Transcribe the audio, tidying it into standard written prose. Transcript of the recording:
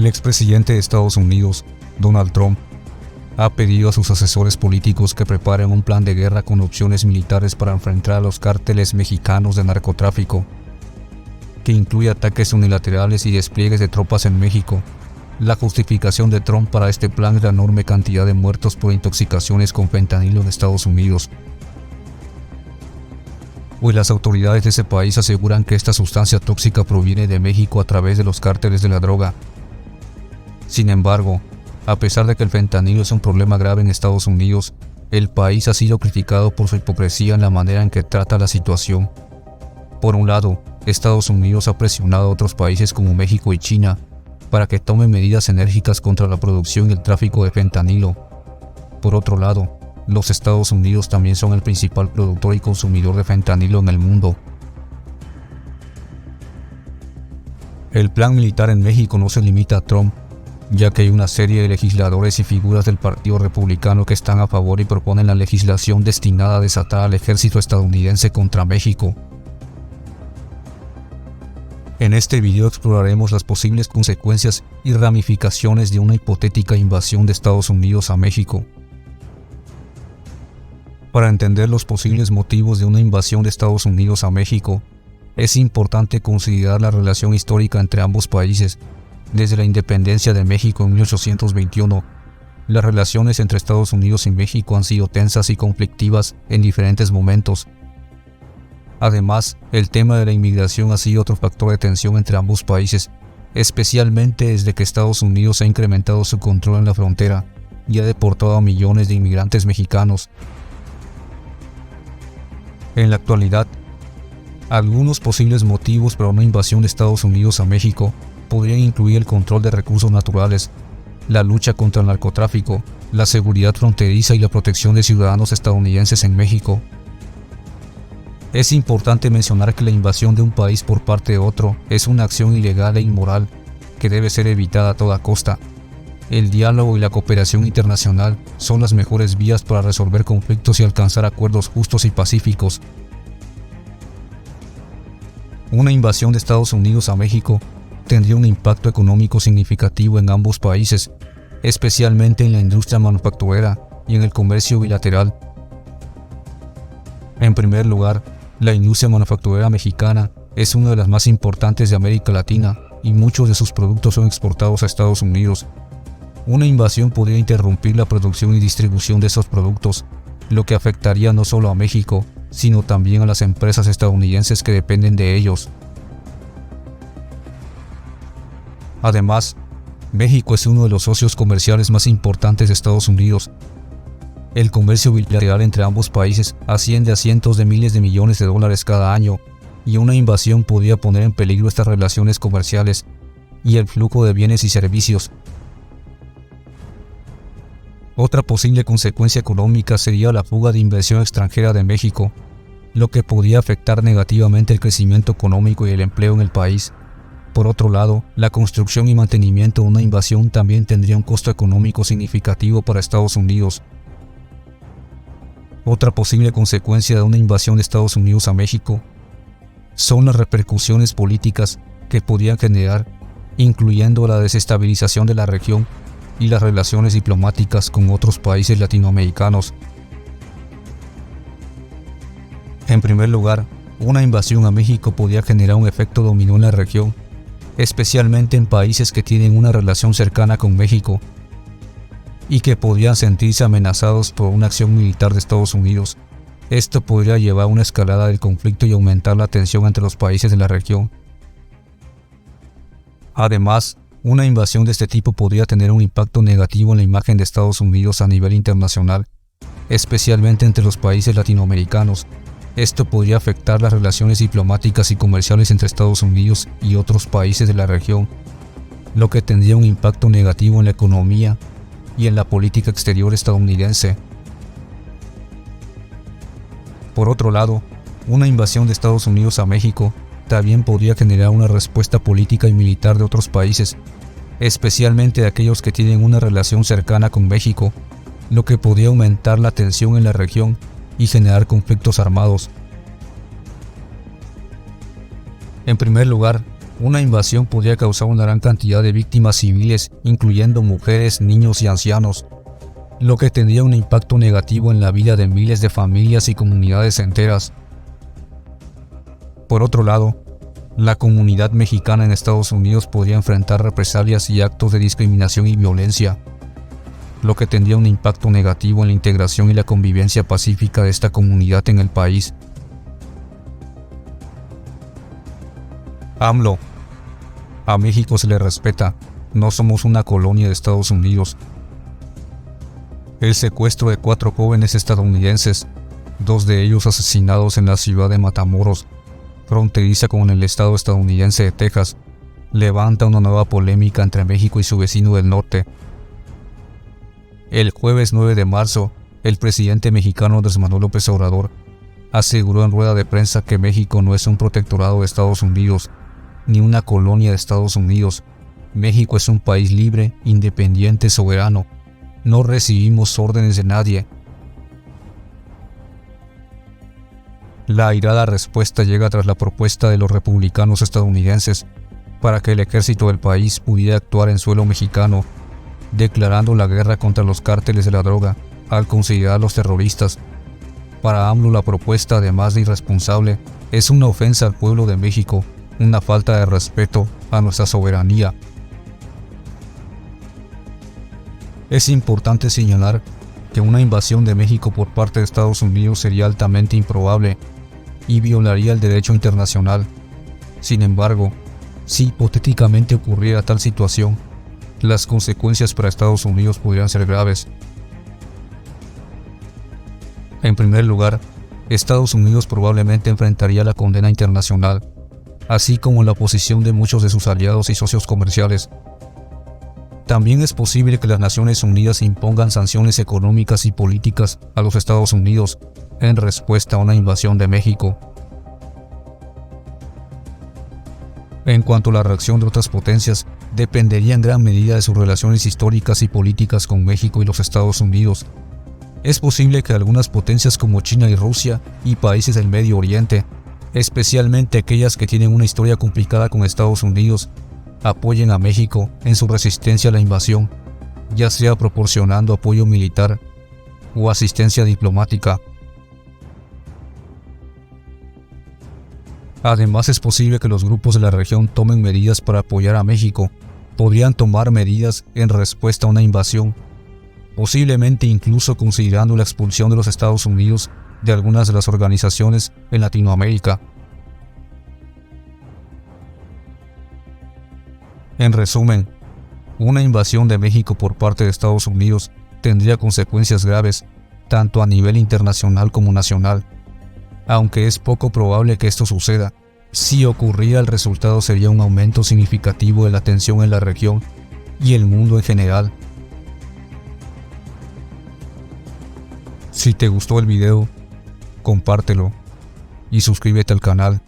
El expresidente de Estados Unidos, Donald Trump, ha pedido a sus asesores políticos que preparen un plan de guerra con opciones militares para enfrentar a los cárteles mexicanos de narcotráfico, que incluye ataques unilaterales y despliegues de tropas en México. La justificación de Trump para este plan es la enorme cantidad de muertos por intoxicaciones con fentanilo en Estados Unidos, pues las autoridades de ese país aseguran que esta sustancia tóxica proviene de México a través de los cárteles de la droga. Sin embargo, a pesar de que el fentanilo es un problema grave en Estados Unidos, el país ha sido criticado por su hipocresía en la manera en que trata la situación. Por un lado, Estados Unidos ha presionado a otros países como México y China para que tomen medidas enérgicas contra la producción y el tráfico de fentanilo. Por otro lado, los Estados Unidos también son el principal productor y consumidor de fentanilo en el mundo. El plan militar en México no se limita a Trump, ya que hay una serie de legisladores y figuras del Partido Republicano que están a favor y proponen la legislación destinada a desatar al ejército estadounidense contra México. En este video exploraremos las posibles consecuencias y ramificaciones de una hipotética invasión de Estados Unidos a México. Para entender los posibles motivos de una invasión de Estados Unidos a México, es importante considerar la relación histórica entre ambos países. Desde la independencia de México en 1821, las relaciones entre Estados Unidos y México han sido tensas y conflictivas en diferentes momentos. Además, el tema de la inmigración ha sido otro factor de tensión entre ambos países, especialmente desde que Estados Unidos ha incrementado su control en la frontera y ha deportado a millones de inmigrantes mexicanos. En la actualidad, algunos posibles motivos para una invasión de Estados Unidos a México podrían incluir el control de recursos naturales, la lucha contra el narcotráfico, la seguridad fronteriza y la protección de ciudadanos estadounidenses en México. Es importante mencionar que la invasión de un país por parte de otro es una acción ilegal e inmoral que debe ser evitada a toda costa. El diálogo y la cooperación internacional son las mejores vías para resolver conflictos y alcanzar acuerdos justos y pacíficos. Una invasión de Estados Unidos a México tendría un impacto económico significativo en ambos países, especialmente en la industria manufacturera y en el comercio bilateral. En primer lugar, la industria manufacturera mexicana es una de las más importantes de América Latina y muchos de sus productos son exportados a Estados Unidos. Una invasión podría interrumpir la producción y distribución de esos productos, lo que afectaría no solo a México, sino también a las empresas estadounidenses que dependen de ellos. Además, México es uno de los socios comerciales más importantes de Estados Unidos. El comercio bilateral entre ambos países asciende a cientos de miles de millones de dólares cada año, y una invasión podría poner en peligro estas relaciones comerciales y el flujo de bienes y servicios. Otra posible consecuencia económica sería la fuga de inversión extranjera de México, lo que podría afectar negativamente el crecimiento económico y el empleo en el país. Por otro lado, la construcción y mantenimiento de una invasión también tendría un costo económico significativo para Estados Unidos. Otra posible consecuencia de una invasión de Estados Unidos a México son las repercusiones políticas que podrían generar, incluyendo la desestabilización de la región y las relaciones diplomáticas con otros países latinoamericanos. En primer lugar, una invasión a México podría generar un efecto dominó en la región, especialmente en países que tienen una relación cercana con México y que podrían sentirse amenazados por una acción militar de Estados Unidos. Esto podría llevar a una escalada del conflicto y aumentar la tensión entre los países de la región. Además, una invasión de este tipo podría tener un impacto negativo en la imagen de Estados Unidos a nivel internacional, especialmente entre los países latinoamericanos. Esto podría afectar las relaciones diplomáticas y comerciales entre Estados Unidos y otros países de la región, lo que tendría un impacto negativo en la economía y en la política exterior estadounidense. Por otro lado, una invasión de Estados Unidos a México también podría generar una respuesta política y militar de otros países, especialmente de aquellos que tienen una relación cercana con México, lo que podría aumentar la tensión en la región y generar conflictos armados. En primer lugar, Una invasión podría causar una gran cantidad de víctimas civiles, incluyendo mujeres, niños y ancianos, lo que tendría un impacto negativo en la vida de miles de familias y comunidades enteras. Por otro lado, la comunidad mexicana en Estados Unidos podría enfrentar represalias y actos de discriminación y violencia, lo que tendría un impacto negativo en la integración y la convivencia pacífica de esta comunidad en el país. AMLO. A México se le respeta, no somos una colonia de Estados Unidos. El secuestro de 4 jóvenes estadounidenses, 2 de ellos asesinados en la ciudad de Matamoros, fronteriza con el estado estadounidense de Texas, levanta una nueva polémica entre México y su vecino del norte. El jueves 9 de marzo, el presidente mexicano Andrés Manuel López Obrador aseguró en rueda de prensa que México no es un protectorado de Estados Unidos, ni una colonia de Estados Unidos. México es un país libre, independiente, soberano. No recibimos órdenes de nadie. La airada respuesta llega tras la propuesta de los republicanos estadounidenses para que el ejército del país pudiera actuar en suelo mexicano, declarando la guerra contra los cárteles de la droga al considerarlos terroristas. Para AMLO la propuesta, además de irresponsable, es una ofensa al pueblo de México, una falta de respeto a nuestra soberanía. Es importante señalar que una invasión de México por parte de Estados Unidos sería altamente improbable y violaría el derecho internacional. Sin embargo, si hipotéticamente ocurriera tal situación, las consecuencias para Estados Unidos podrían ser graves. En primer lugar, Estados Unidos probablemente enfrentaría la condena internacional, así como la oposición de muchos de sus aliados y socios comerciales. También es posible que las Naciones Unidas impongan sanciones económicas y políticas a los Estados Unidos en respuesta a una invasión de México. En cuanto a la reacción de otras potencias, dependería en gran medida de sus relaciones históricas y políticas con México y los Estados Unidos. Es posible que algunas potencias como China y Rusia y países del Medio Oriente, especialmente aquellas que tienen una historia complicada con Estados Unidos, apoyen a México en su resistencia a la invasión, ya sea proporcionando apoyo militar o asistencia diplomática. Además, es posible que los grupos de la región tomen medidas para apoyar a México. Podrían tomar medidas en respuesta a una invasión, posiblemente incluso considerando la expulsión de los Estados Unidos de algunas de las organizaciones en Latinoamérica. En resumen, una invasión de México por parte de Estados Unidos tendría consecuencias graves, tanto a nivel internacional como nacional. Aunque es poco probable que esto suceda, si ocurriera, el resultado sería un aumento significativo de la tensión en la región y el mundo en general. Si te gustó el video, compártelo y suscríbete al canal.